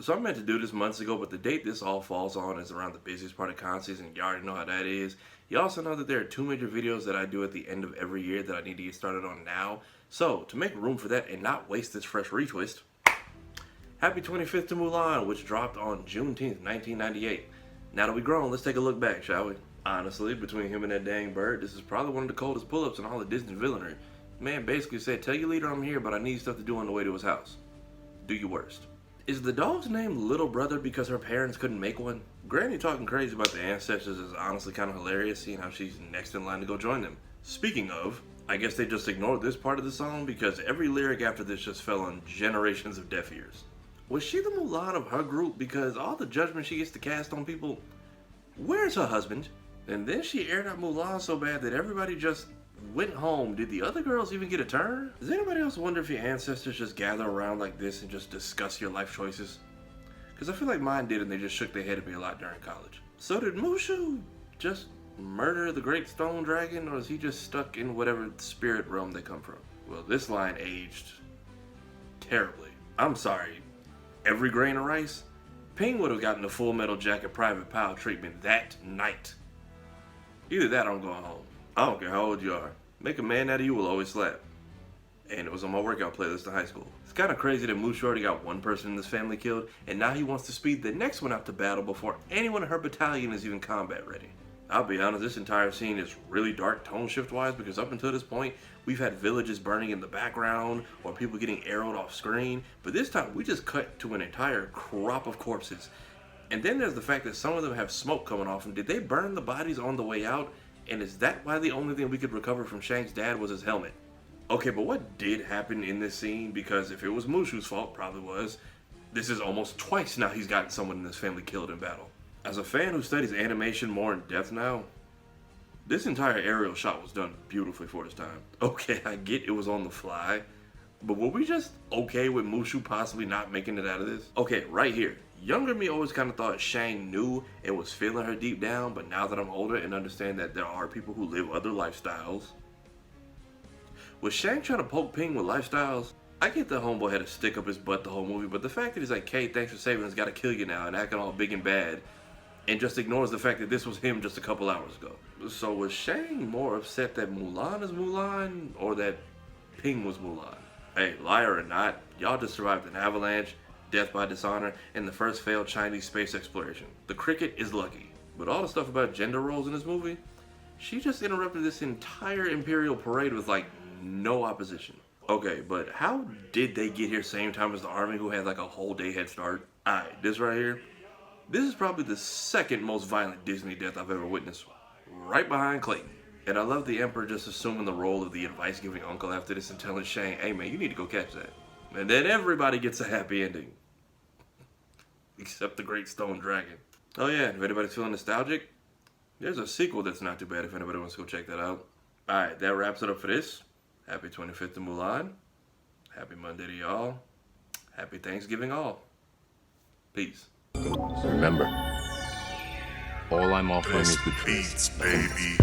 So I meant to do this months ago, but the date this all falls on is around the busiest part of con season. You already know how that is. You also know that there are two major videos that I do at the end of every year that I need to get started on now. So, to make room for that and not waste this fresh retwist, happy 25th to Mulan, which dropped on Juneteenth, 1998. Now that we've grown, let's take a look back, shall we? Honestly, between him and that dang bird, this is probably one of the coldest pull-ups in all of Disney villainy. Man basically said, tell your leader I'm here, but I need stuff to do on the way to his house. Do your worst. Is the dog's name Little Brother because her parents couldn't make one? Granny talking crazy about the ancestors is honestly kind of hilarious, seeing how she's next in line to go join them. Speaking of, I guess they just ignored this part of the song because every lyric after this just fell on generations of deaf ears. Was she the Mulan of her group because all the judgment she gets to cast on people? Where's her husband? And then she aired out Mulan so bad that everybody just went home. Did the other girls even get a turn? Does anybody else wonder if your ancestors just gather around like this and just discuss your life choices? Because I feel like mine did and they just shook their head at me a lot during college. So did Mushu just murder the great stone dragon, or is he just stuck in whatever spirit realm they come from? Well, this line aged terribly. I'm sorry, every grain of rice? Ping would have gotten the Full Metal Jacket Private Pile treatment that night. Either that or I'm going home. I don't care how old you are. Make a man out of you will always slap. And it was on my workout playlist in high school. It's kind of crazy that Mushu already got one person in this family killed, and now he wants to speed the next one out to battle before anyone in her battalion is even combat ready. I'll be honest, this entire scene is really dark tone shift wise because up until this point, we've had villages burning in the background or people getting arrowed off screen, but this time we just cut to an entire crop of corpses. And then there's the fact that some of them have smoke coming off them. Did they burn the bodies on the way out? And is that why the only thing we could recover from Shang's dad was his helmet? Okay, but what did happen in this scene? Because if it was Mushu's fault, probably was, this is almost twice now he's gotten someone in this family killed in battle. As a fan who studies animation more in depth now, this entire aerial shot was done beautifully for its time. Okay, I get it was on the fly, but were we just okay with Mushu possibly not making it out of this? Okay, right here. Younger me always kind of thought Shang knew and was feeling her deep down, but now that I'm older and understand that there are people who live other lifestyles. Was Shang trying to poke Ping with lifestyles? I get the homeboy had to stick up his butt the whole movie, but the fact that he's like, "Kate, thanks for saving us, gotta kill you now," and acting all big and bad, and just ignores the fact that this was him just a couple hours ago. So was Shang more upset that Mulan is Mulan, or that Ping was Mulan? Hey, liar or not, y'all just survived an avalanche, death by dishonor, and the first failed Chinese space exploration. The cricket is lucky. But all the stuff about gender roles in this movie, she just interrupted this entire Imperial parade with like no opposition. Okay, but how did they get here same time as the army who had like a whole day head start? Alright, this right here, this is probably the second most violent Disney death I've ever witnessed, right behind Clayton. And I love the Emperor just assuming the role of the advice-giving uncle after this and telling Shang, "Hey man, you need to go catch that." And then everybody gets a happy ending. Except the Great Stone Dragon. Oh yeah, if anybody's feeling nostalgic, there's a sequel that's not too bad if anybody wants to go check that out. Alright, that wraps it up for this. Happy 25th to Mulan. Happy Monday to y'all. Happy Thanksgiving all. Peace. Remember, all I'm offering is the truth. Beats, baby.